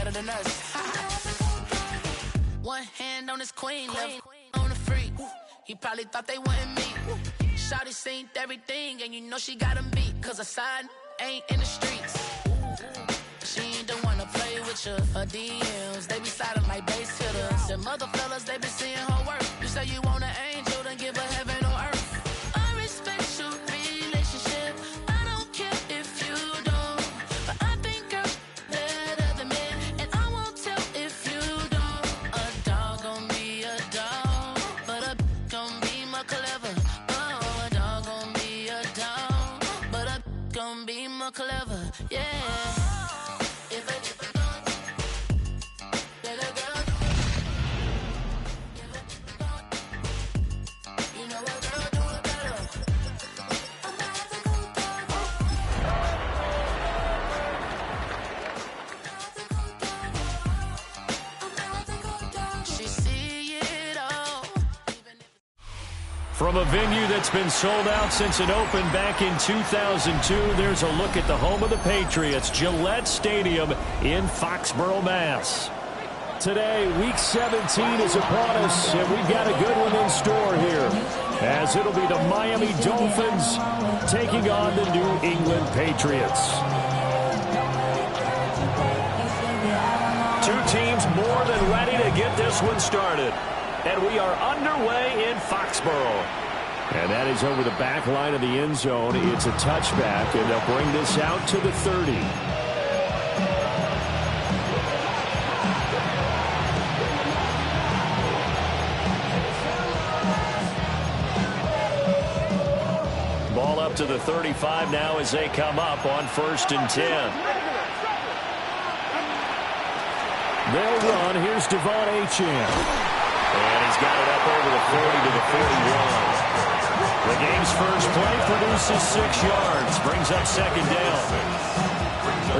better than us. One hand on his queen, left on the free. He probably thought they wouldn't meet. Shawty seen everything, and you know she got him beat. Cause her side ain't in the streets. She ain't the one to play with you. Her DMs, they be sliding like base hitters. Them other fellas, they be seeing her work. You say you want an angel, then give her heaven on earth. I respect your relationship. I don't care if you don't. But I think I'm better than men. And I won't tell if you don't. A dog gon' be a dog. But a gon' be more clever. Oh, a dog gon' be a dog. But a gon' be more clever. Yeah. From a venue that's been sold out since it opened back in 2002, there's a look at the home of the Patriots, Gillette Stadium in Foxborough, Mass. Today, Week 17 is upon us, and we've got a good one in store here, as it'll be the Miami Dolphins taking on the New England Patriots. Two teams more than ready to get this one started. And we are underway in Foxborough. And that is over the back line of the end zone. It's a touchback, and they'll bring this out to the 30. Ball up to the 35 now as they come up on 1st and 10. They'll run. Here's Devon Achane. And he's got it up over the 40 to the 41. The game's first play produces 6 yards. Brings up 2nd down.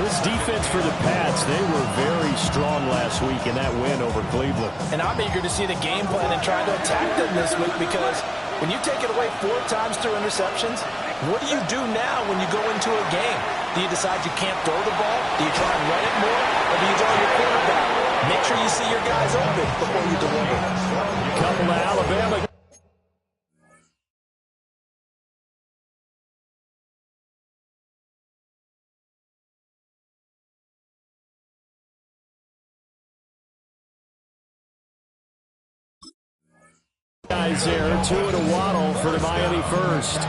This defense for the Pats, they were very strong last week in that win over Cleveland. And I'm eager to see the game plan and try to attack them this week, because when you take it away 4 times through interceptions, what do you do now when you go into a game? Do you decide you can't throw the ball? Do you try and run it more? Or do you draw your quarterback? Make sure you see your guys open before you deliver. Couple to Alabama. Guys there, 2 and a waddle for the Miami first.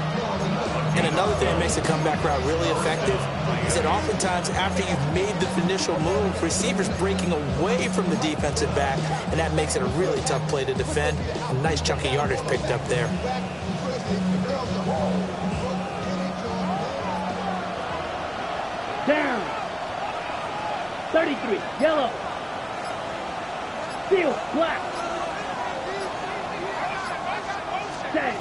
And another thing that makes the comeback route really effective is that oftentimes after you've made the initial move, receivers breaking away from the defensive back, and that makes it a really tough play to defend. A nice chunk of yardage picked up there. Down. 33, yellow. Field, black. 10.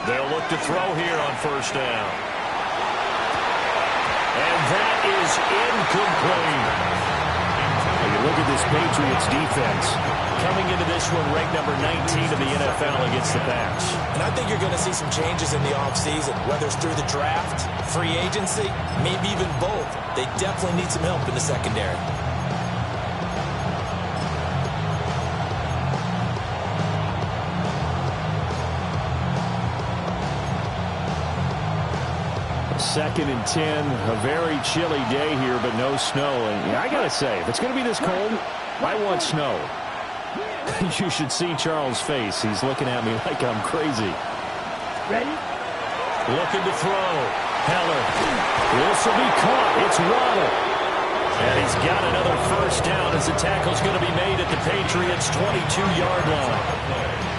They'll look to throw here on 1st down. And that is incomplete. When you look at this Patriots defense, coming into this one ranked number 19 in the NFL against the pass. And I think you're going to see some changes in the offseason, whether it's through the draft, free agency, maybe even both. They definitely need some help in the secondary. Second and 10, a very chilly day here, but no snow. And I got to say, if it's going to be this cold, I want snow. You should see Charles' face. He's looking at me like I'm crazy. Ready? Looking to throw. Heller. This will be caught. It's Waddle. And he's got another 1st down as the tackle's going to be made at the Patriots' 22-yard line.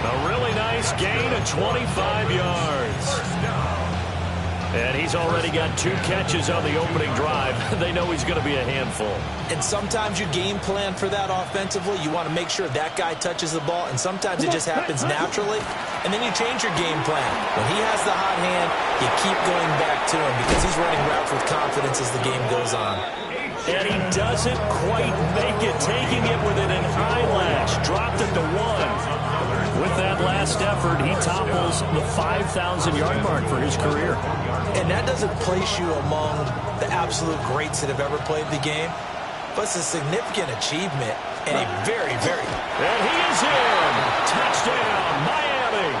A really nice gain of 25 yards. And he's already got 2 catches on the opening drive. They know he's going to be a handful. And sometimes you game plan for that offensively. You want to make sure that guy touches the ball, and sometimes it just happens naturally. And then you change your game plan. When he has the hot hand, you keep going back to him because he's running routes with confidence as the game goes on. And he doesn't quite make it, taking it within an eyelash. Dropped it to 1. With that last effort, he topples the 5,000-yard mark for his career. And that doesn't place you among the absolute greats that have ever played the game. but it's a significant achievement and a very, very... And he is in. Touchdown, Miami.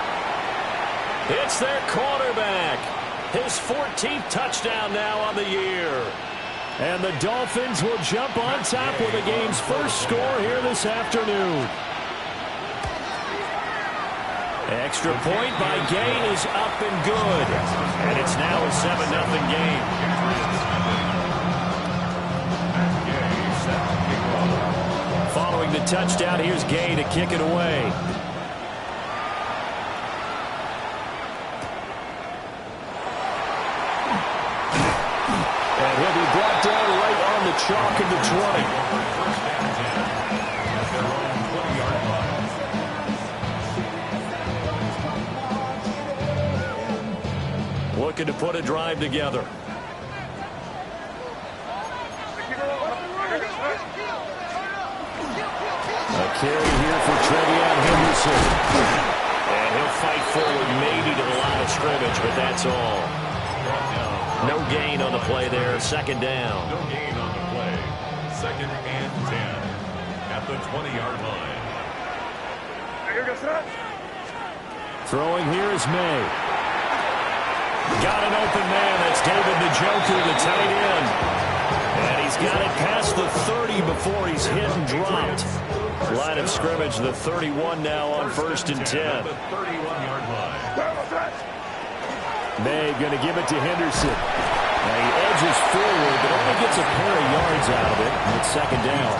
It's their quarterback. His 14th touchdown now on the year. And the Dolphins will jump on top with the game's first score here this afternoon. Extra point by Gay is up and good. And it's now a 7-0 game. Following the touchdown, here's Gay to kick it away. And he'll be brought down right on the chalk of the 20. Looking to put a drive together. A carry here for Trevion Henderson. And he'll fight forward maybe to the line of scrimmage, but that's all. No gain on the play there. Second down. No gain on the play. 2nd and 10 at the 20-yard line. Throwing here is May. Got an open man. That's David Njoku, the tight end. And he's got it past the 30 before he's hit and dropped. Line of scrimmage, the 31 now on 1st and 10. The 31-yard line. May going to give it to Henderson. Now he edges forward, but only gets a pair of yards out of it. And it's 2nd down.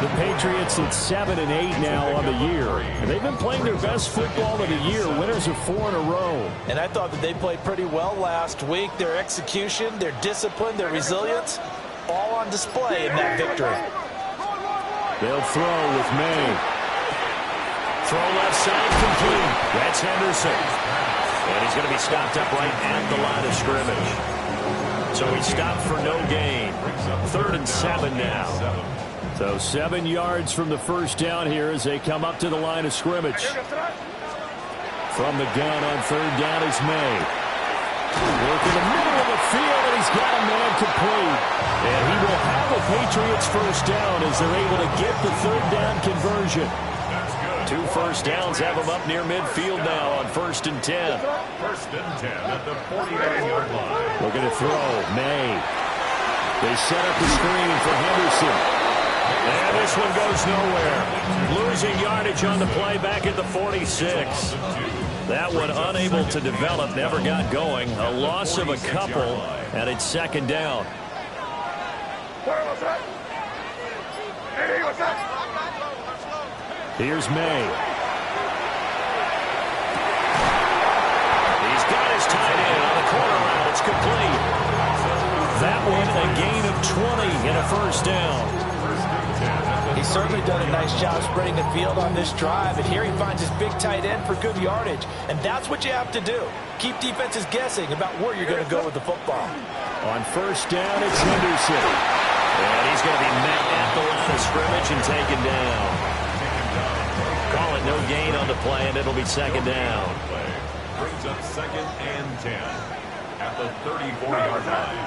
The Patriots at 7 and 8 now on the year. And they've been playing their best football of the year. Winners of 4 in a row. And I thought that they played pretty well last week. Their execution, their discipline, their resilience, all on display in that victory. They'll throw with May. Throw left side complete. That's Henderson. And he's going to be stopped up right at the line of scrimmage. So he stopped for no gain. 3rd and 7 now. So 7 yards from the first down here as they come up to the line of scrimmage. From the gun on 3rd down is May. Work in the middle of the field, and he's got a man complete. And he will have the Patriots first down as they're able to get the 3rd down conversion. 2 first downs have them up near midfield now on 1st and 10. 1st and 10 at the 49-yard line. Looking to throw. May. They set up the screen for Henderson. And this one goes nowhere. Losing yardage on the play back at the 46. That one unable to develop, never got going. A loss of a couple, and it's 2nd down. Here's May. He's got his tight end on the corner route. It's complete. That one a gain of 20 and a first down. He's certainly done a nice job spreading the field on this drive, and here he finds his big tight end for good yardage. And that's what you have to do. Keep defenses guessing about where you're going to go with the football. On 1st down, it's Henderson. And he's going to be met at the line of scrimmage and taken down. Call it no gain on the play, and it'll be 2nd down. Brings up 2nd and 10 at the 34-yard line.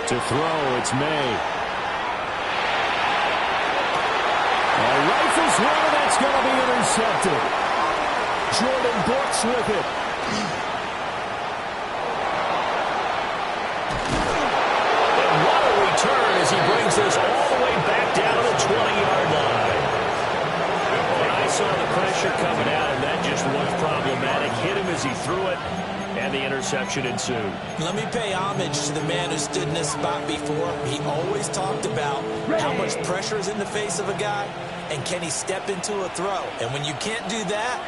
To throw, it's May. Rifles one, that's going to be intercepted. Jordan Brooks with it. And what a return as he brings this all the way back down to the 20-yard line. When I saw the pressure coming out, and that just was problematic. Hit him as he threw it, and the interception ensued. Let me pay homage to the man who stood in this spot before. He always talked about how much pressure is in the face of a guy, and can he step into a throw. And when you can't do that,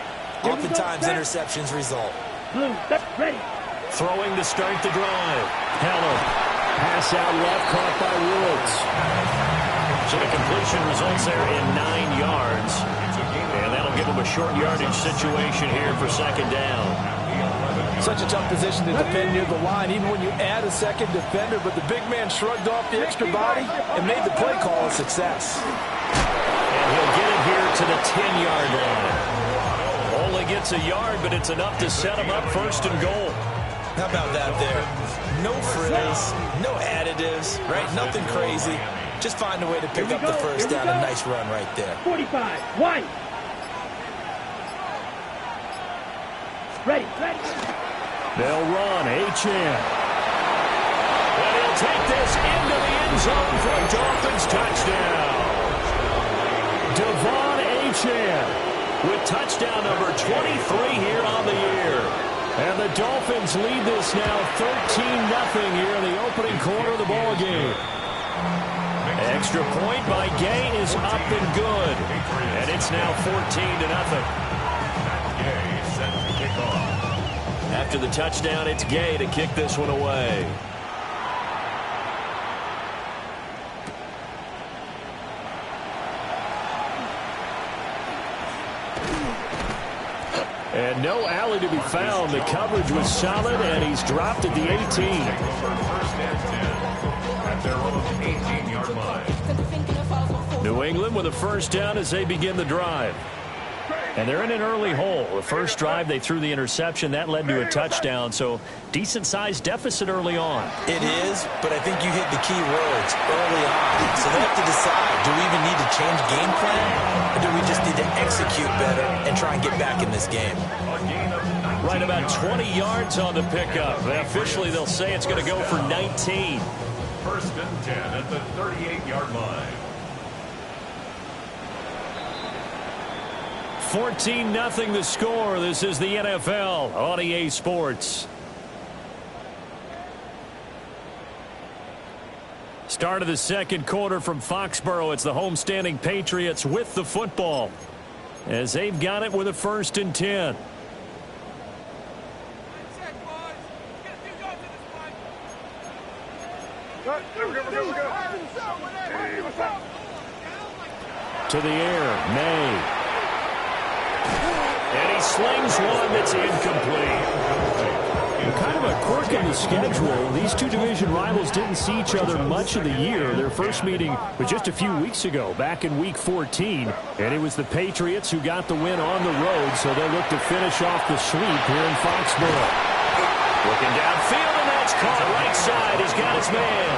oftentimes interceptions result. Throwing to start the drive. Heller. Pass out left, caught by Woods. So the completion results there in 9 yards. And that'll give him a short yardage situation here for 2nd down. Such a tough position to defend near the line, even when you add a second defender, but the big man shrugged off the extra body and made the play call a success. And he'll get it here to the 10-yard line. Only gets a yard, but it's enough to set him up 1st and goal. How about that there? No frills, no additives, right? Nothing crazy. Just find a way to pick up the first down. A nice run right there. 45, white. Ready. They'll run. Achane. And he'll take this into the end zone for a Dolphins touchdown. Devon Achane with touchdown number 23 here on the year. And the Dolphins lead this now 13-0 here in the opening quarter of the ball game. Extra point by Gay is up and good. And it's now 14-0. Gay set to kick off. After the touchdown, it's Gay to kick this one away. And no alley to be found. The coverage was solid, and he's dropped at the 18. First and 10 at their own 18-yard line. New England with a first down as they begin the drive. And they're in an early hole. The first drive, they threw the interception. That led to a touchdown, so decent-sized deficit early on. It is, but I think you hit the key words early on. So they have to decide, do we even need to change game plan, or do we just need to execute better and try and get back in this game? Right about 20 yards on the pickup. Officially, they'll say it's going to go for 19. First and 10 at the 38-yard line. 14-0 the score. This is the NFL on EA Sports. Start of the second quarter from Foxborough. It's the homestanding Patriots with the football as they've got it with a first and 10. To the air, May. And he slings one that's incomplete. Kind of a quirk in the schedule. These two division rivals didn't see each other much of the year. Their first meeting was just a few weeks ago, back in Week 14. And it was the Patriots who got the win on the road, so they'll look to finish off the sweep here in Foxborough. Looking downfield, and that's caught right side. He's got his man.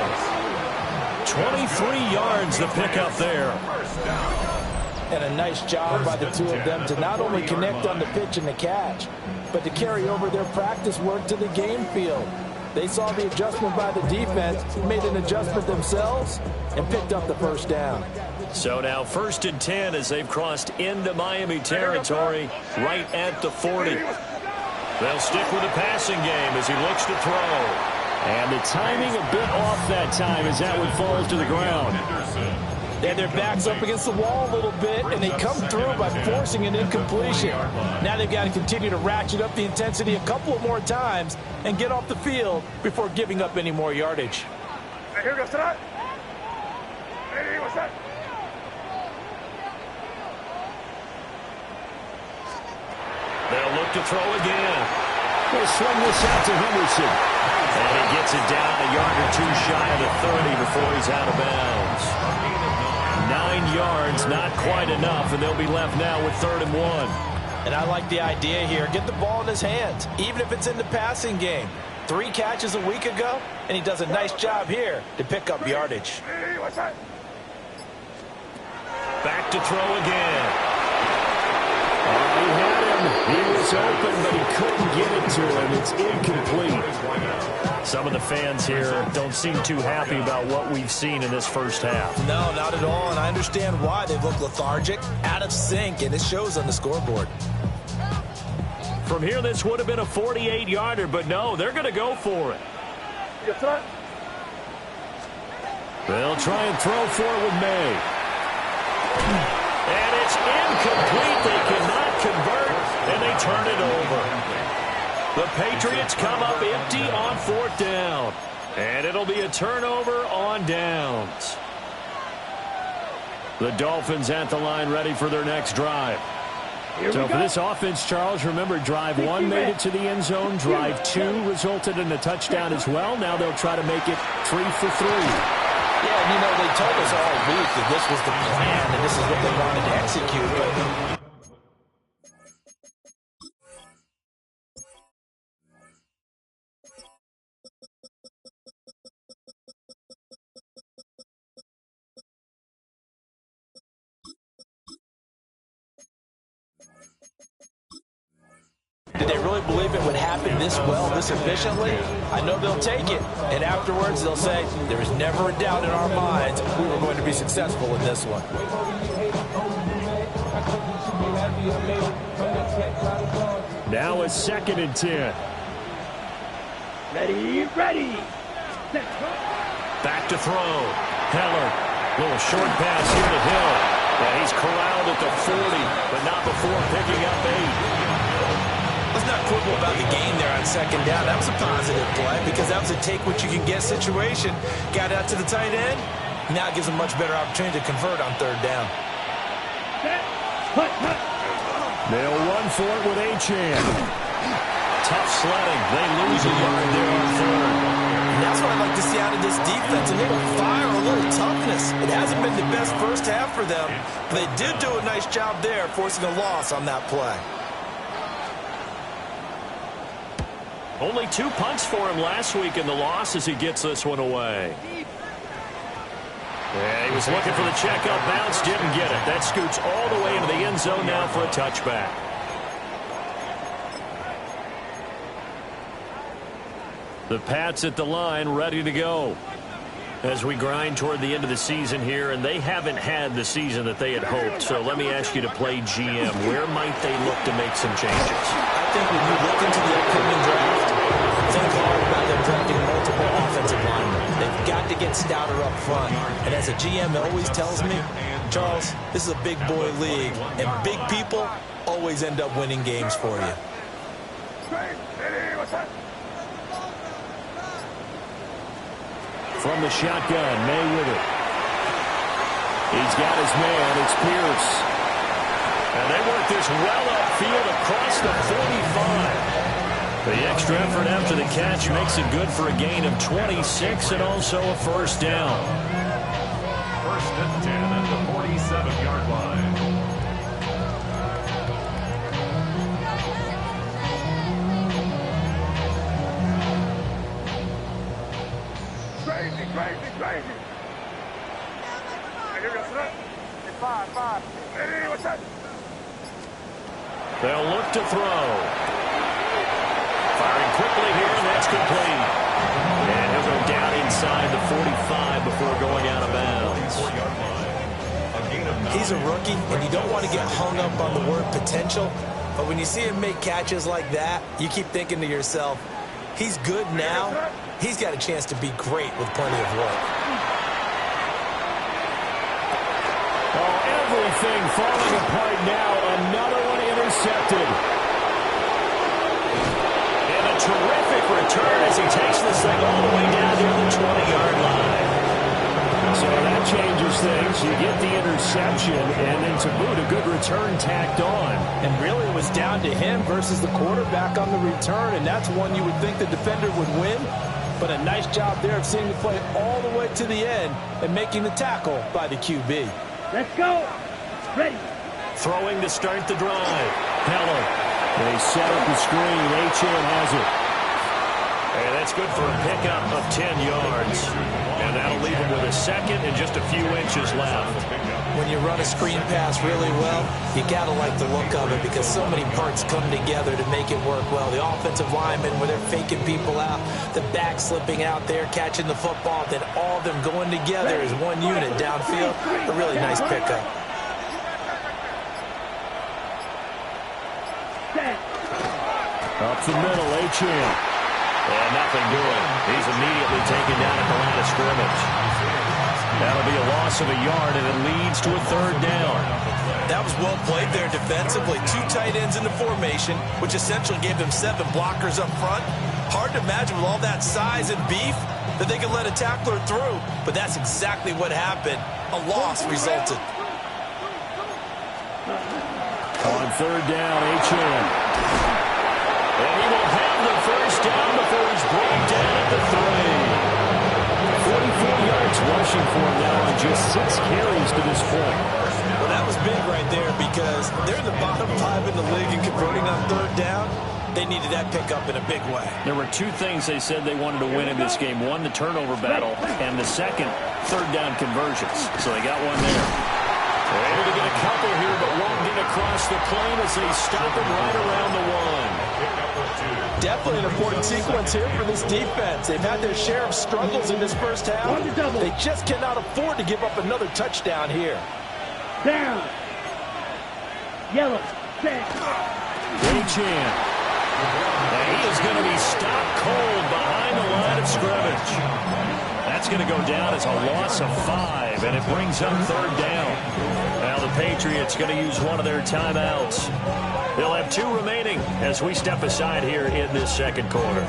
23 yards the pickup there. And a nice job by the two of them to not only connect on the pitch and the catch, but to carry over their practice work to the game field. They saw the adjustment by the defense, made an adjustment themselves, and picked up the first down. So now first and 10 as they've crossed into Miami territory right at the 40. They'll stick with the passing game as he looks to throw. And the timing a bit off that time as that one falls to the ground. They had their backs up against the wall a little bit, and they come through by forcing an incompletion. Now they've got to continue to ratchet up the intensity a couple of more times and get off the field before giving up any more yardage. Hey, here goes that. Hey, what's that? They'll look to throw again. They'll swing this out to Henderson. And he gets it down a yard or two shy of the 30 before he's out of bounds. 9 yards, not quite enough, and they'll be left now with 3rd and 1. And I like the idea here. Get the ball in his hands, even if it's in the passing game. 3 catches a week ago, and he does a nice job here to pick up yardage. Hey, what's that? Back to throw again. He had him. He was open, but he couldn't get it to him. It's incomplete. Some of the fans here don't seem too happy about what we've seen in this first half. No, not at all, and I understand why. They look lethargic, out of sync, and it shows on the scoreboard. From here, this would have been a 48-yarder, but no, they're going to go for it. They'll try and throw for it with May. And it's incomplete. They cannot convert, and they turn it over. The Patriots come up empty on 4th down. And it'll be a turnover on downs. The Dolphins at the line ready for their next drive. So for this offense, Charles, remember drive 1 made it to the end zone. Drive 2 resulted in a touchdown as well. Now they'll try to make it 3 for 3. Yeah, and you know, they told us all week that this was the plan and this is what they wanted to execute. But believe it would happen this well, this efficiently, I know they'll take it. And afterwards, they'll say, there was never a doubt in our minds we were going to be successful in this one. Now a 2nd and 10. Ready. Back to throw. Heller. Little short pass here to Hill. Yeah, he's corralled at the 40, but not before picking up 8. Let's not quibble about the gain there on 2nd down. That was a positive play because that was a take-what-you-can-get situation. Got out to the tight end. Now it gives them much better opportunity to convert on 3rd down. They'll run for it with Achane. Tough sledding. They lose a yard there on 3rd. And that's what I like to see out of this defense. A little fire, a little toughness. It hasn't been the best first half for them, but they did do a nice job there, forcing a loss on that play. Only 2 punts for him last week in the loss as he gets this one away. Yeah, he was looking for the check-up bounce, didn't get it. That scoots all the way into the end zone now for a touchback. The Pats at the line, ready to go. As we grind toward the end of the season here, and they haven't had the season that they had hoped. So let me ask you to play GM. Where might they look to make some changes? I think when you look into the upcoming draft, think hard about them drafting multiple offensive linemen. They've got to get stouter up front. And as a GM always tells me, Charles, this is a big boy league, and big people always end up winning games for you. From the shotgun, May with it. He's got his man. It's Pierce. And they work this well upfield across the 45. The extra effort after the catch makes it good for a gain of 26 and also a 1st down. 1st and 10 at the 47-yard line. Crazy. They'll look to throw. Firing quickly here, and that's complete. And he'll go down inside the 45 before going out of bounds. He's a rookie, and you don't want to get hung up on the word potential. But when you see him make catches like that, you keep thinking to yourself, he's good now. He's got a chance to be great with plenty of work. Oh, everything falling apart now. Another one intercepted. And a terrific return as he takes this thing all the way down near the 20-yard line. So that changes things. You get the interception, and then to boot, a good return tacked on. And really it was down to him versus the quarterback on the return, and that's one you would think the defender would win. But a nice job there of seeing the play all the way to the end and making the tackle by the QB. Let's go. Ready. Throwing to start the drive. Heller. They set up the screen. Achane has it. And that's good for a pickup of 10 yards. And that'll leave him with a 2nd and just a few inches left. When you run a screen pass really well, you got to like the look of it because so many parts come together to make it work well. The offensive linemen, where they're faking people out, the back slipping out there, catching the football, then all of them going together as one unit downfield. A really nice pickup. Up the middle, Achane. And nothing doing. He's immediately taken down at the line of scrimmage. That'll be a loss of a yard, and it leads to a 3rd down. That was well played there defensively. 2 tight ends in the formation, which essentially gave them 7 blockers up front. Hard to imagine with all that size and beef that they could let a tackler through, but that's exactly what happened. A loss resulted. On 3rd down, Achane. And he will have the 1st down before he's brought down at the 3. 44 yards rushing for him now on just 6 carries to this point. Well, that was big right there because they're in the bottom 5 in the league and converting on 3rd down. They needed that pickup in a big way. There were 2 things they said they wanted to win in this game. One, the turnover battle, and the second, 3rd down conversions. So they got one there. Able to get a couple here, but won't get across the plane as they stop him right around the one. Definitely an important sequence here for this defense. They've had their share of struggles in this first half. They just cannot afford to give up another touchdown here. Down. Yellow. Set. Chan. He is going to be stopped cold behind the line of scrimmage. That's going to go down as a loss of 5, and it brings up third down. Now the Patriots going to use one of their timeouts. They'll have 2 remaining as we step aside here in this second quarter.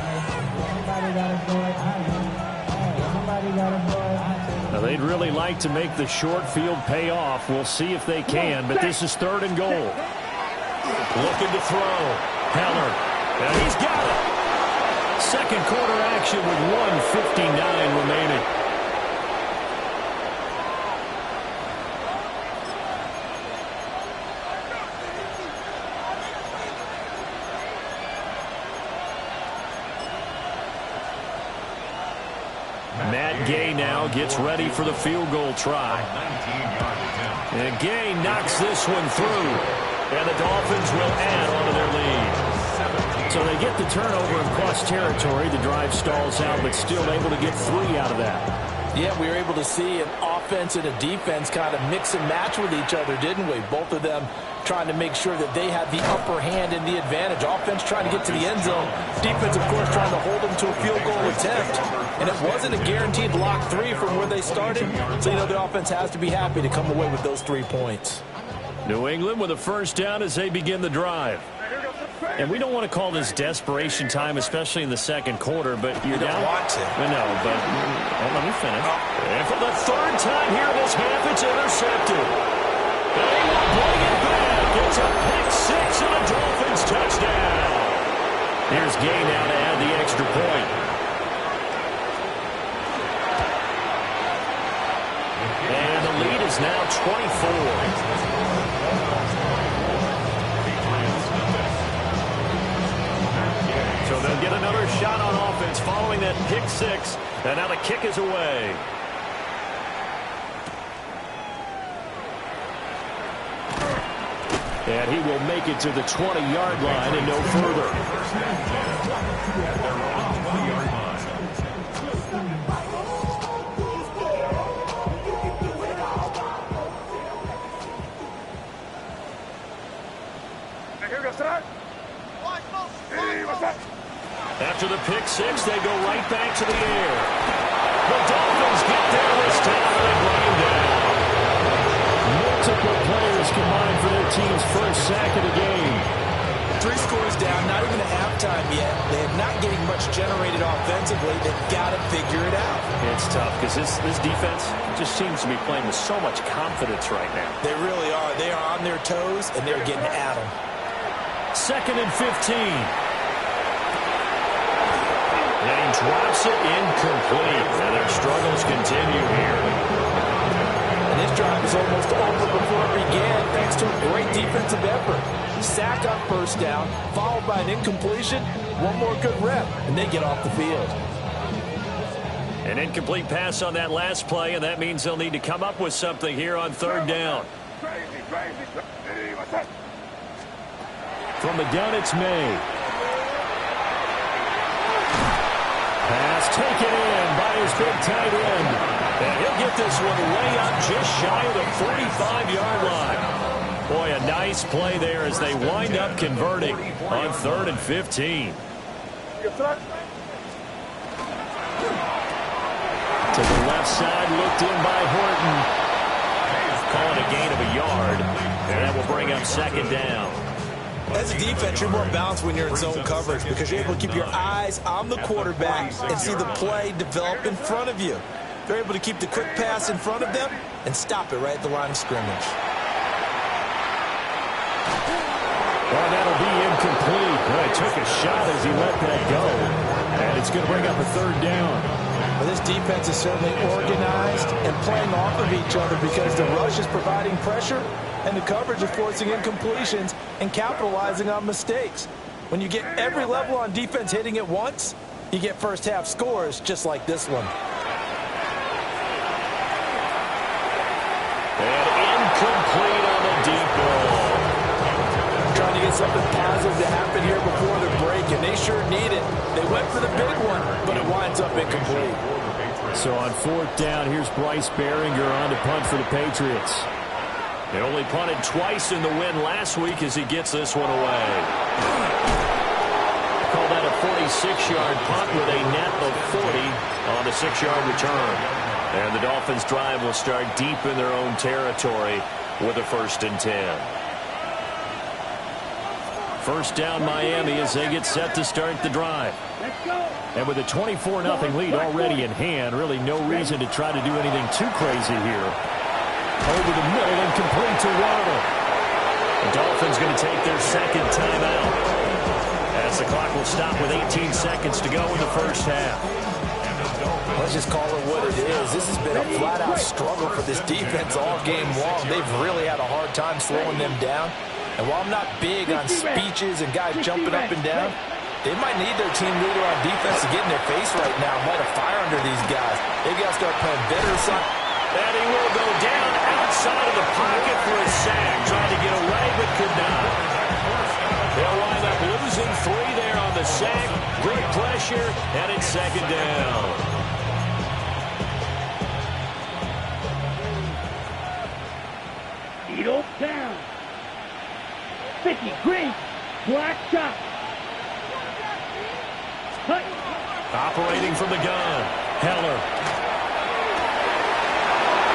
Now they'd really like to make the short field pay off. We'll see if they can, but this is 3rd and goal. Looking to throw. Heller. And he's got it. Second quarter action with 1:59 remaining. Matt Gay now gets ready for the field goal try. And Gay knocks this one through. And the Dolphins will add on to their lead. So they get the turnover in cross territory. The drive stalls out, but still able to get 3 out of that. Yeah, we were able to see an offense and a defense kind of mix and match with each other, didn't we? Both of them trying to make sure that they had the upper hand and the advantage. Offense trying to get to the end zone. Defense, of course, trying to hold them to a field goal attempt. And it wasn't a guaranteed lock 3 from where they started. So, you know, the offense has to be happy to come away with those 3 points. New England with a first down as they begin the drive. And we don't want to call this desperation time, especially in the second quarter, but you're down. You don't want to. No, but let me finish. And for the 3rd time here this half, it's intercepted. They will bring it back. It's a pick 6 and a Dolphins touchdown. Here's Gay now to add the extra point. And the lead is now 24. So they'll get another shot on offense following that pick 6. And now the kick is away. And he will make it to the 20-yard line and no further. After the pick 6, they go right back to the air. The Dolphins get there this time and they bring him down. Multiple players combined for their team's first sack of the game. 3 scores down, not even at halftime yet. They're not getting much generated offensively. They've got to figure it out. It's tough because this defense just seems to be playing with so much confidence right now. They really are. They are on their toes, and they're getting at them. 2nd and 15. And he drops it incomplete. And their struggles continue here. And this drive is almost over before it began, thanks to a great defensive effort. Sack on first down, followed by an incompletion. One more good rep, and they get off the field. An incomplete pass on that last play, and that means they'll need to come up with something here on 3rd down. From the gun, it's May. Pass taken in by his big tight end. And he'll get this one way up just shy of the 45-yard line. Boy, a nice play there as they wind up converting on 3rd and 15. To the left side, looked in by Horton. Call it a gain of a yard. And that will bring up 2nd down. As a defense, you're more balanced when you're in zone coverage because you're able to keep your eyes on the quarterback and see the play develop in front of you. They're able to keep the quick pass in front of them and stop it right at the line of scrimmage. Well, that'll be incomplete. Well, he took a shot as he let that go. And it's going to bring up a 3rd down. Well, this defense is certainly organized and playing off of each other because the rush is providing pressure and the coverage is forcing incompletions and capitalizing on mistakes. When you get every level on defense hitting at once, you get first half scores just like this one. And incomplete. something positive to happen here before the break, and they sure need it. They went for the big one, but it winds up incomplete. So on fourth down, here's Bryce Behringer on to punt for the Patriots. They only punted twice in the win last week as he gets this one away. Call that a 46-yard punt with a net of 40 on the 6-yard return. And the Dolphins' drive will start deep in their own territory with a 1st and 10. First down Miami as they get set to start the drive. And with a 24-0 lead already in hand, really no reason to try to do anything too crazy here. Over the middle and complete to Waddle. The Dolphins going to take their second timeout as the clock will stop with 18 seconds to go in the first half. Let's just call it what it is. This has been a flat-out struggle for this defense all game long. They've really had a hard time slowing them down. And while I'm not big on speeches and guys jumping up and down, they might need their team leader on defense to get in their face right now, light a fire under these guys. They've got to start playing better. And he will go down outside of the pocket for a sack. Trying to get away, but could not. They'll wind up losing 3 there on the sack. Great pressure, and it's second down. Eagle down. 50, green, black shot. Cut. Operating from the gun, Heller.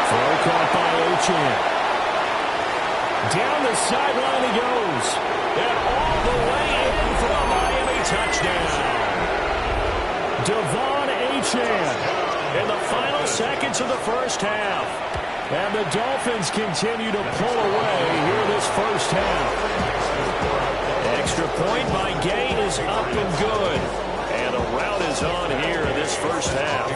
Throw caught by Ochan. Down the sideline he goes. And all the way in for a Miami touchdown. Devon Achane in the final seconds of the first half. And the Dolphins continue to pull away here this first half. Extra point by Gain is up and good. And a rout is on here in this first half.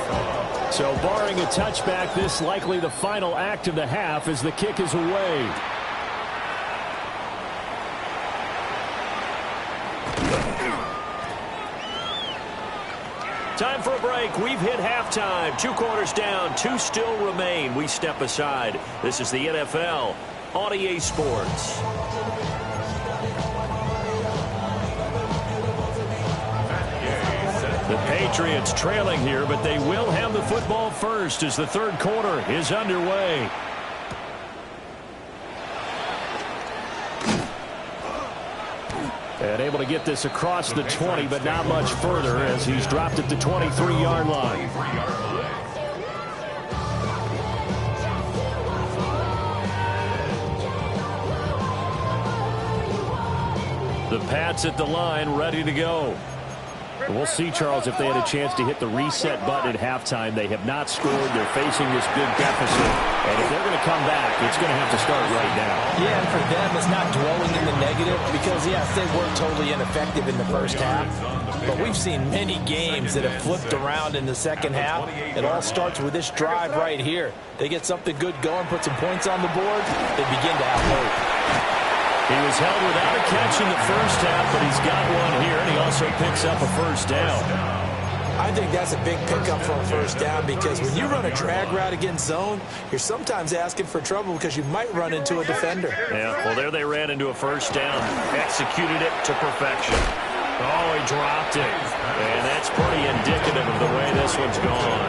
So barring a touchback, this likely the final act of the half as the kick is away. Time for a break. We've hit halftime. 2 quarters down. 2 still remain. We step aside. This is the NFL on EA Sports. The Patriots trailing here, but they will have the football first as the third quarter is underway. And able to get this across the 20, but not much further as he's dropped at the 23-yard line. The Pats at the line, ready to go. We'll see, Charles, if they had a chance to hit the reset button at halftime. They have not scored. They're facing this big deficit. And if they're going to come back, it's going to have to start right now. Yeah, and for them, it's not dwelling in the negative because, yes, they were totally ineffective in the first half. But we've seen many games that have flipped around in the second half. It all starts with this drive right here. They get something good going, put some points on the board, they begin to have hope. He was held without a catch in the first half, but he's got one here, and he also picks up a first down. I think that's a big pickup for a first down because when you run a drag route against zone, you're sometimes asking for trouble because you might run into a defender. Yeah, well, there they ran into a first down. Executed it to perfection. Oh, he dropped it. And that's pretty indicative of the way this one's gone.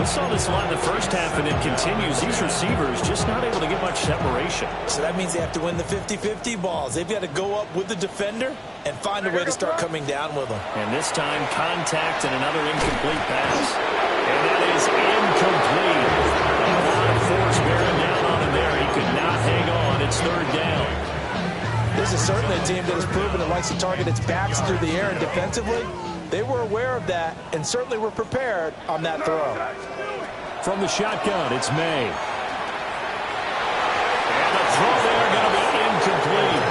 We saw this a lot in the first half, and it continues. These receivers just not able to get much separation. So that means they have to win the 50-50 balls. They've got to go up with the defender and find a way to start coming down with them. And this time, contact and another incomplete pass. And that is incomplete. A lot of force bearing down on him there. He could not hang on. It's third down. This is certainly a team that has proven it likes to target its backs through the air, and defensively, they were aware of that and certainly were prepared on that throw. From the shotgun, it's May. And the throw there going to be incomplete.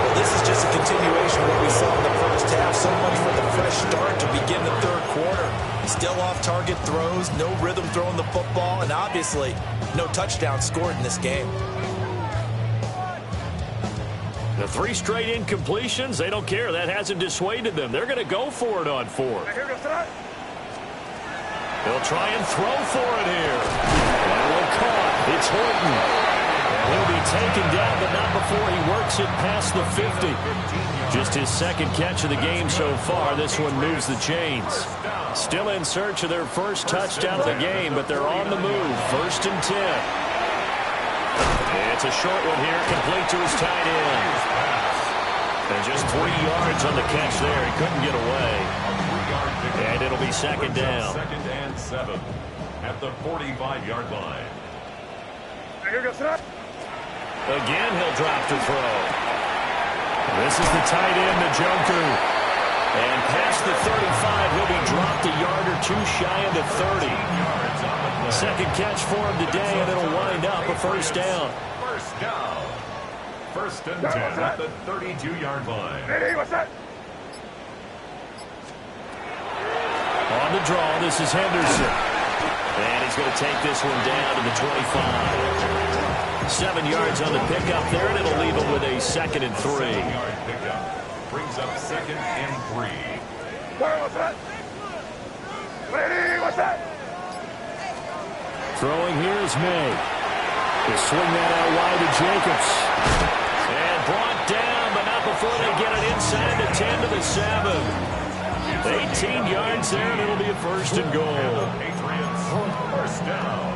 Well, this is just a continuation of what we saw in the first half. So much for the fresh start to begin the third quarter. Still off-target throws, no rhythm throwing the football, and obviously no touchdown scored in this game. The 3 straight incompletions, they don't care. That hasn't dissuaded them. They're going to go for it on 4th. They'll try and throw for it here. That will caught. It's Horton. And He'll be taken down, but not before he works it past the 50. Just his second catch of the game so far. This one moves the chains. Still in search of their first touchdown of the game, but they're on the move. 1st and 10. It's a short one here, complete to his tight end. And just 3 yards on the catch there. He couldn't get away. And it'll be 2nd down. 2nd and 7 at the 45-yard line. Again, he'll drop to throw. This is the tight end, Njoku. And past the 35, he'll be dropped a yard or two shy of the 30. Second catch for him today, and it'll wind up a 1st down. 1st down. 1st and 10 at the 32-yard line. On the draw, this is Henderson. And he's going to take this one down to the 25. 7 yards on the pickup there, and it'll leave him with a 2nd and 3. 7-yard pickup brings up 2nd and 3. Throwing here is May. He'll swing that out wide to Jacobs. And brought down, but not before they get it inside the 10 to the 7. 18 yards there, and it'll be a 1st and goal. Patriots, 1st down.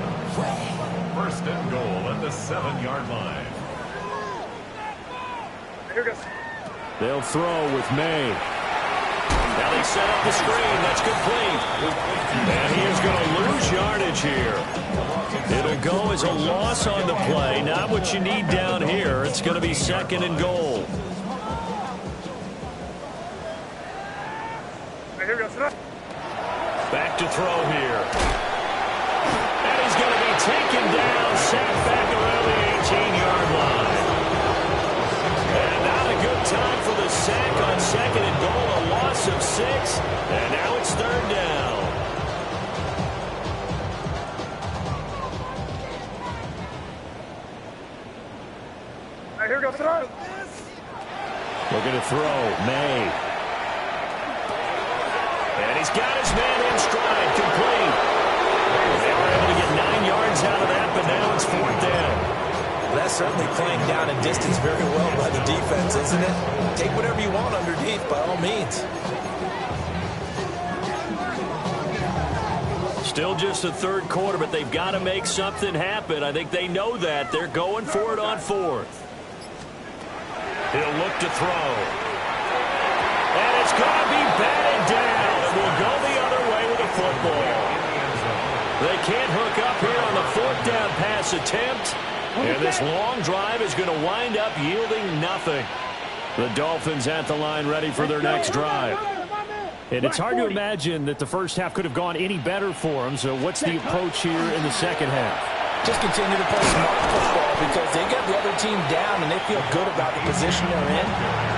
1st and goal at the 7-yard line. They'll throw with May. Now they set up the screen. That's complete. And he is going to lose yardage here. It'll go as a loss on the play. Not what you need down here. It's going to be 2nd and goal. Back to throw here. And he's going to be taken down, sacked back around the 18-yard line. And not a good time for the sack on 2nd and goal, a loss of 6. And now it's 3rd down. Looking to throw, May. And he's got his man in stride, complete. They were able to get 9 yards out of that, but now it's 4th down. That's certainly playing down in distance very well by the defense, isn't it? Take whatever you want underneath, by all means. Still just the 3rd quarter, but they've got to make something happen. I think they know that. They're going for it on 4th. He'll look to throw. And it's going to be batted down. It will go the other way with the football. They can't hook up here on the 4th down pass attempt. And this long drive is going to wind up yielding nothing. The Dolphins at the line ready for their next drive. And it's hard to imagine that the first half could have gone any better for them. So what's the approach here in the second half? Just continue to play smart football because they got the other team down and they feel good about the position they're in.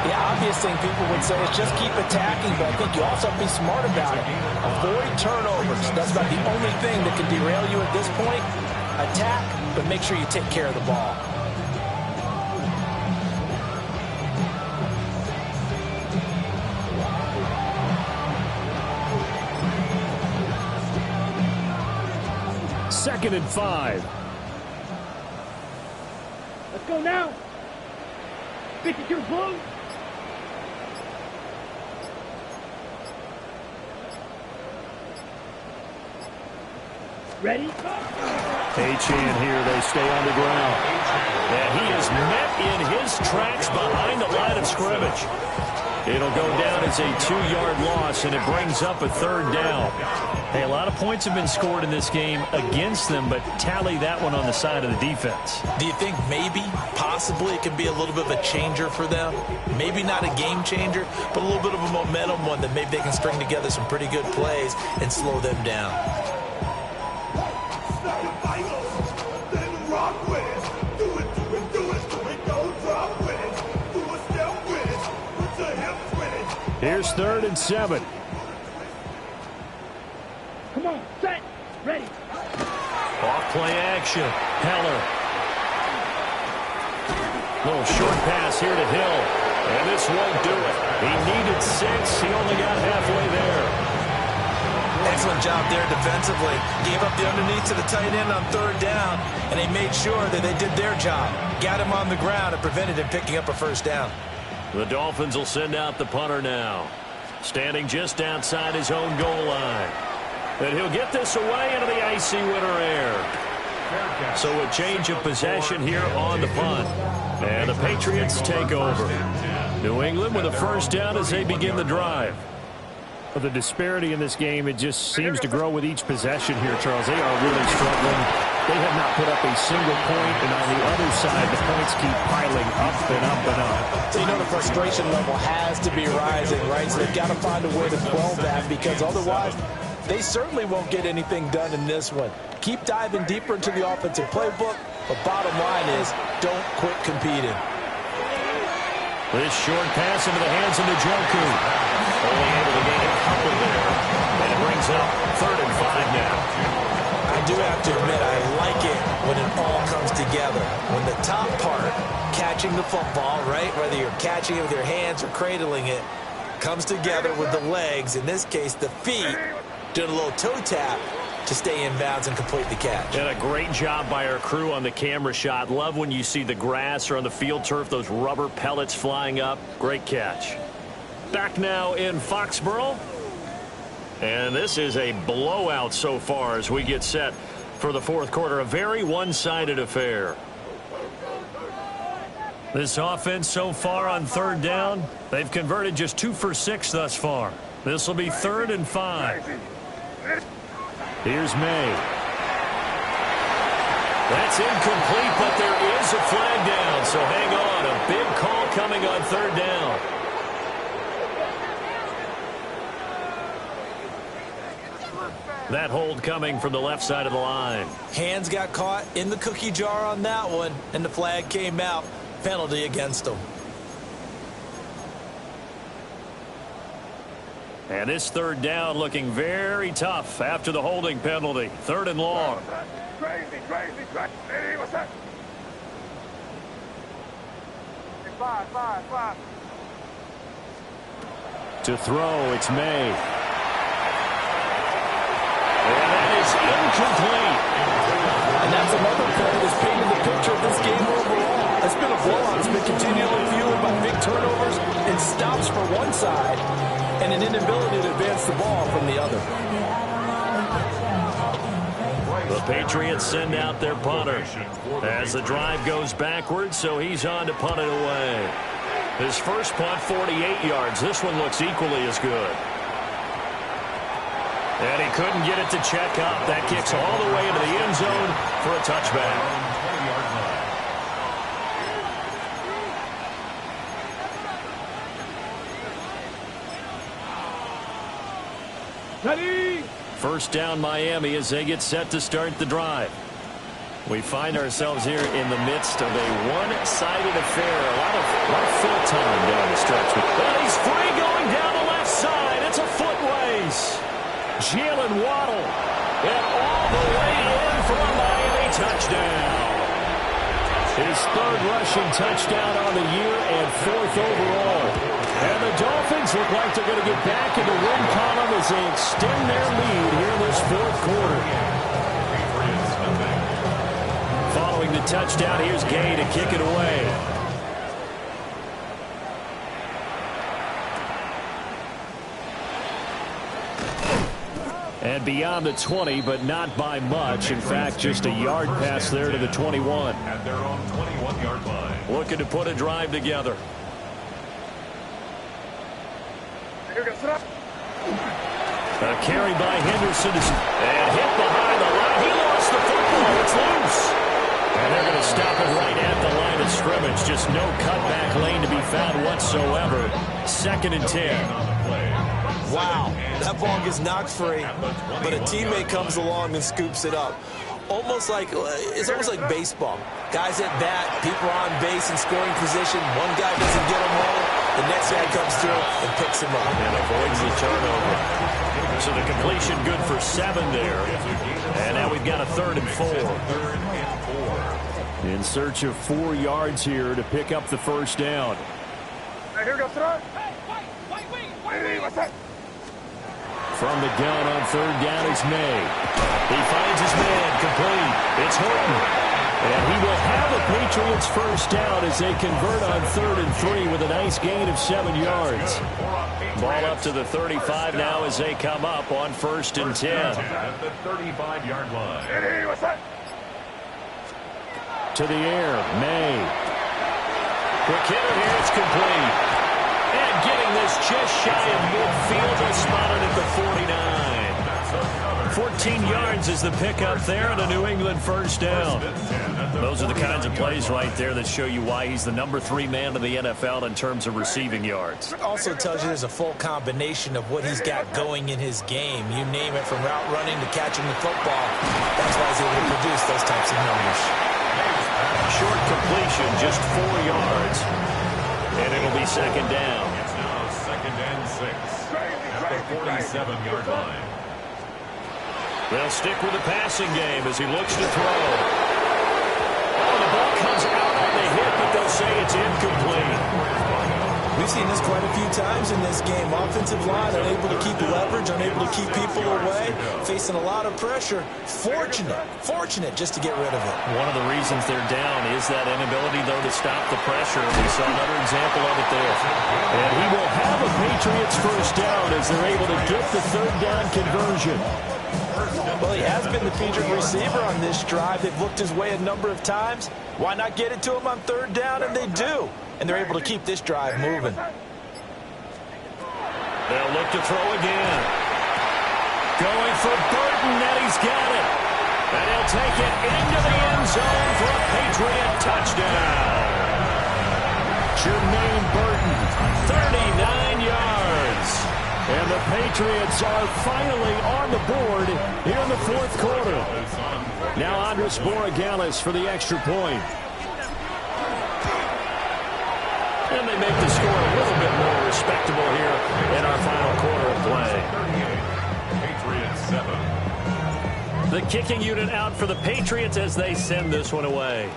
The obvious thing people would say is just keep attacking, but I think you also have to be smart about it. Avoid turnovers. That's about the only thing that can derail you at this point. Attack, but make sure you take care of the ball. Second and 5. Let's go now. 52 blue. Ready? Achane here. They stay on the ground. And he is met in his tracks behind the line of scrimmage. It'll go down as a 2-yard loss, and it brings up a 3rd down. Hey, a lot of points have been scored in this game against them, but tally that one on the side of the defense. Do you think maybe, possibly, it could be a little bit of a changer for them? Maybe not a game changer, but a little bit of a momentum one that maybe they can string together some pretty good plays and slow them down. Here's 3rd and 7. Come on, set, ready. Off play action. Heller. Little short pass here to Hill. And this won't do it. He needed 6. He only got halfway there. Excellent job there defensively. Gave up the underneath to the tight end on third down, and they made sure that they did their job. Got him on the ground and prevented him picking up a first down. The Dolphins will send out the punter now. Standing just outside his own goal line. And he'll get this away into the icy winter air. So a change of possession here on the punt. And the Patriots take over. New England with a first down as they begin the drive. Well, the disparity in this game, it just seems to grow with each possession here, Charles. They are really struggling. They have not put up a single point, and on the other side, the points keep piling up and up and up. So you know the frustration level has to be rising, right? So they've got to find a way to quell that, because otherwise they certainly won't get anything done in this one. Keep diving deeper into the offensive playbook, but bottom line is don't quit competing. This short pass into the hands of Njoku. Only able to gain a couple there. And it brings up 3rd and 5 now. I do have to admit, I like it when it all comes together. When the top part, catching the football, right, whether you're catching it with your hands or cradling it, comes together with the legs, in this case the feet, doing a little toe tap to stay in bounds and complete the catch. And a great job by our crew on the camera shot. Love when you see the grass or on the field turf, those rubber pellets flying up. Great catch. Back now in Foxborough. And this is a blowout so far as we get set for the fourth quarter. A very one-sided affair. This offense so far on 3rd down, they've converted just 2 for 6 thus far. This will be 3rd and 5. Here's May. That's incomplete, but there is a flag down, so hang on. A big call coming on 3rd down. That hold coming from the left side of the line. Hands got caught in the cookie jar on that one, and the flag came out. Penalty against them. And this 3rd down looking very tough after the holding penalty. 3rd and long. Crazy. Hey, what's that? Five. To throw, it's May. And that is incomplete. And that's another play that's painted the picture of this game overall. It's been a blowout. It's been continually fueled by big turnovers and stops for one side and an inability to advance the ball from the other. The Patriots send out their punter as the drive goes backwards, so he's on to punt it away. His first punt, 48 yards. This one looks equally as good. And he couldn't get it to check up. That kicks all the way into the end zone for a touchback. Ready? First down Miami as they get set to start the drive. We find ourselves here in the midst of a one-sided affair. A lot of fill time down the stretch. Well, he's free going down the left side. It's a foot race. Jalen Waddle. And all the way in for a Miami touchdown. His 3rd rushing touchdown on the year and 4th overall. And the Dolphins look like they're going to get back in the win column as they extend their lead here in this 4th quarter. Following the touchdown, here's Gay to kick it away. And beyond the 20, but not by much. In fact, just a yard pass there to the 21. At their own 21-yard line. Looking to put a drive together. A carry by Henderson and hit behind the line. He lost the football. It's loose. And they're going to stop it right at the line of scrimmage. Just no cutback lane to be found whatsoever. 2nd and 10. Wow, that ball gets knocked free, but a teammate comes along and scoops it up. It's almost like baseball. Guys at bat, people are on base in scoring position. One guy doesn't get him home, the next guy comes through and picks him up. And avoids the turnover. So the completion good for 7 there. And now we've got a 3rd and 4. In search of 4 yards here to pick up the first down. Hey, here we go, throw. Hey, wait. Hey, what's that? From the gun on third down is May. He finds his man, complete. It's Horton. And he will have a Patriots first down as they convert on 3rd and 3 with a nice gain of 7 yards. Ball up to the 35 now as they come up on 1st and 10. At the 35-yard line. To the air, May. Quick hitter here, it's complete. And getting this just shy of midfield, they spotted at the 49. 14 yards is the pickup there and a New England first down. Those are the kinds of plays right there that show you why he's the number 3 man in the NFL in terms of receiving yards. Also tells you there's a full combination of what he's got going in his game. You name it, from route running to catching the football. That's why he's able to produce those types of numbers. Short completion, just 4 yards. And it'll be 2nd down. It's now 2nd and 6 at the 47-yard line. They'll stick with the passing game as he looks to throw. Oh, the ball comes out on the hit, but they'll say it's incomplete. We've seen this quite a few times in this game. Offensive line unable to keep leverage, unable to keep people away, facing a lot of pressure. Fortunate just to get rid of it. One of the reasons they're down is that inability, though, to stop the pressure. We saw another example of it there. And he will have a Patriots first down as they're able to get the 3rd down conversion. Well, he has been the featured receiver on this drive. They've looked his way a number of times. Why not get it to him on 3rd down? And they do. And they're able to keep this drive moving. They'll look to throw again. Going for Burton, and he's got it. And he'll take it into the end zone for a Patriot touchdown. Jermaine Burton, 39 yards. And the Patriots are finally on the board here in the 4th quarter. Now Andres Borregales for the extra point. And they make the score a little bit more respectable here in our final quarter of play. Patriots 7. The kicking unit out for the Patriots as they send this one away.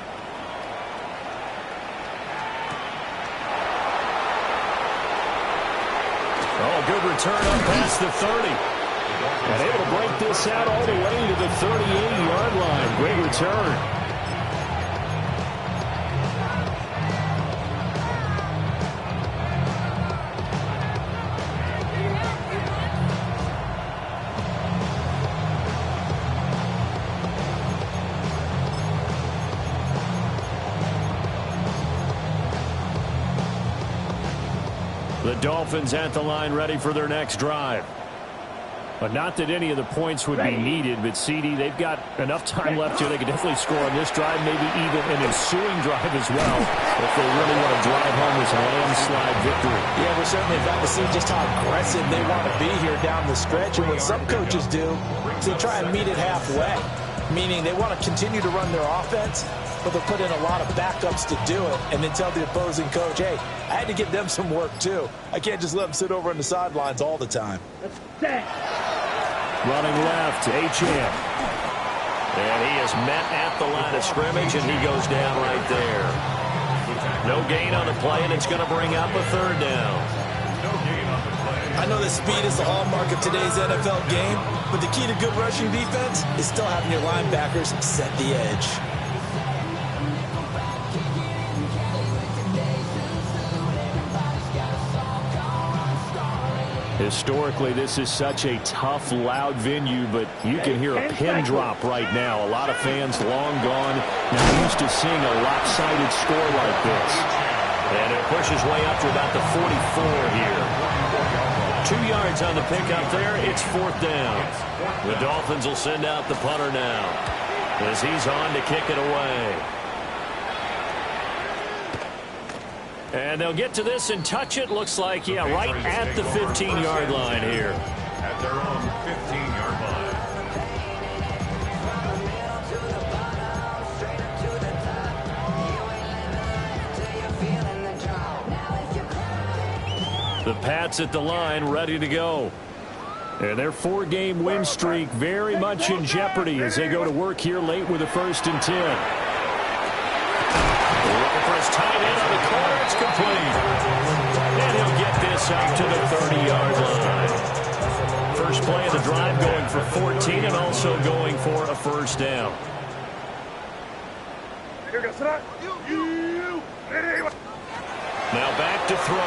Oh, good return up past the 30. And able to break this out all the way to the 38-yard line. Great return. The Dolphins at the line ready for their next drive. But not that any of the points would be needed, but CD, they've got enough time left here. They could definitely score on this drive, maybe even an ensuing drive as well, if they really want to drive home this landslide victory. Yeah, we're certainly about to see just how aggressive they want to be here down the stretch. And what some coaches do is they try and meet it halfway, meaning they want to continue to run their offense, but they'll put in a lot of backups to do it and then tell the opposing coach, hey, I had to give them some work too. I can't just let them sit over on the sidelines all the time. Running left, Achane. And he is met at the line of scrimmage, and he goes down right there. No gain on the play, and it's going to bring up a 3rd down. I know that speed is the hallmark of today's NFL game, but the key to good rushing defense is still having your linebackers set the edge. Historically, this is such a tough, loud venue, but you can hear a pin drop right now. A lot of fans long gone, not used to seeing a lopsided score like this. And it pushes way up to about the 44 here. 2 yards on the pickup there. It's 4th down. The Dolphins will send out the punter now as he's on to kick it away. And they'll get to this and touch it. Looks like, yeah, right at the 15-yard line here. At their own 15-yard line. The Pats at the line, ready to go. And their 4-game win streak very much in jeopardy as they go to work here late with a 1st and 10. Looking for his tight end on the corner. It's complete. And he'll get this out to the 30-yard line. First play of the drive going for 14 and also going for a first down. Now back to throw.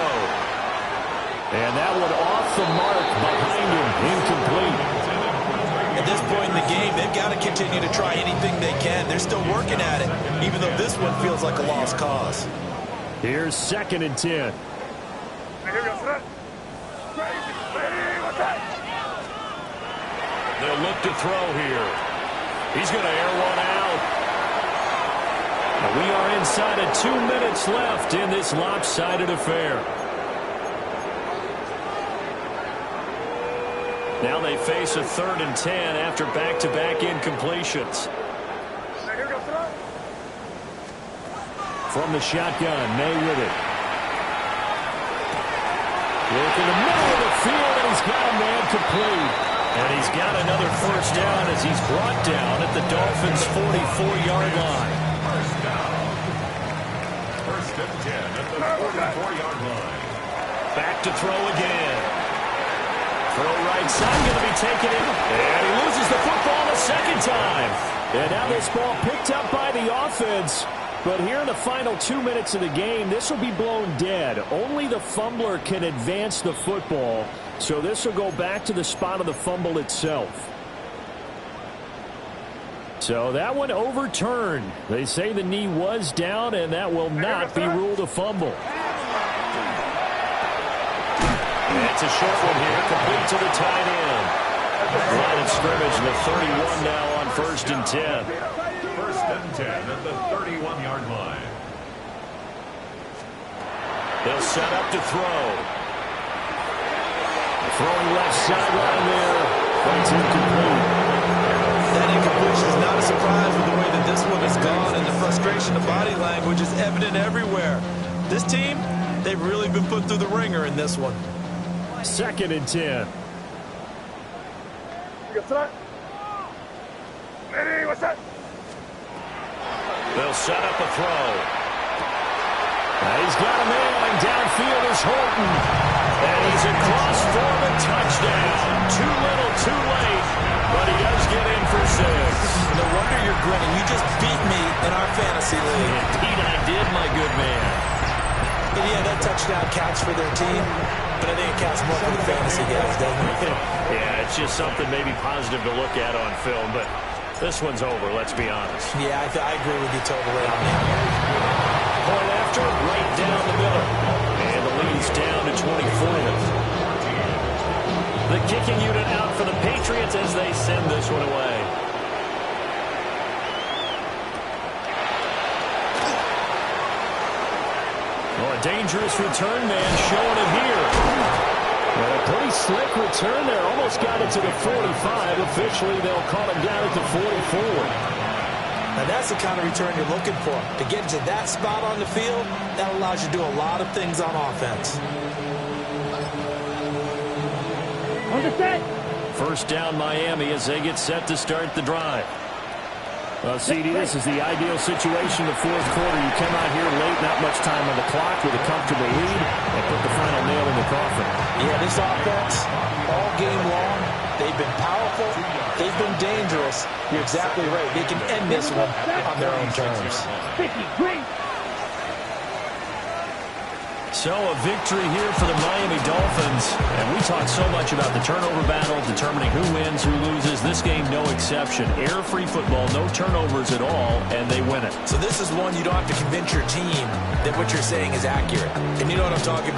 And that one off the mark behind him, incomplete. At this point in the game, they've got to continue to try anything they can. They're still working at it, even though this one feels like a lost cause. Here's 2nd and 10. They'll look to throw here. He's going to air one out. And we are inside of 2 minutes left in this lopsided affair. Now they face a 3rd and 10 after back-to-back incompletions. From the shotgun, May with it. Look in the middle of the field, and he's got a man complete. And he's got another first down as he's brought down at the Dolphins' 44-yard line. First down. 1st and 10 at the 44-yard line. Back to throw again. Throw right side, going to be taken in. And he loses the football a second time. And now this ball picked up by the offense. But here in the final 2 minutes of the game, this will be blown dead. Only the fumbler can advance the football. So this will go back to the spot of the fumble itself. So that one overturned. They say the knee was down, and that will not be ruled a fumble. That's a short one here, complete to the tight end. Line of scrimmage, the 31 now on 1st and 10. 1st and 10 at the 31-yard line. They'll set up to throw. Throwing left sideline there. That's incomplete. That incompletion is not a surprise with the way that this one has gone, and the frustration of body language is evident everywhere. This team, they've really been put through the ringer in this one. 2nd and 10. They'll set up a throw. He's got a man downfield is Horton. And he's across for the touchdown. Too little, too late. But he does get in for 6. No wonder you're grinning. You just beat me in our fantasy league. Indeed I did, my good man. And yeah, that touchdown counts for their team, but I think it counts more for the fantasy guys, doesn't it? Yeah, it's just something maybe positive to look at on film, but this one's over, let's be honest. Yeah, I agree with you totally on that. Point after, right down the middle. And the lead's down to 24. The kicking unit out for the Patriots as they send this one away. Well, a dangerous return man showing it here. Well, a pretty slick return there. Almost got it to the 45. Officially, they'll call it down at the 44. And that's the kind of return you're looking for. To get to that spot on the field, that allows you to do a lot of things on offense. First down Miami as they get set to start the drive. Well, CD, this is the ideal situation in the 4th quarter. You come out here late, not much time on the clock with a comfortable lead, and put the final nail in the coffin. Yeah, this offense, all game long, they've been powerful, they've been dangerous. You're exactly right. They can end this one on their own terms. So a victory here for the Miami Dolphins. And we talk so much about the turnover battle, determining who wins, who loses. This game, no exception. Error-free football, no turnovers at all, and they win it. So this is one you don't have to convince your team that what you're saying is accurate. And you know what I'm talking about.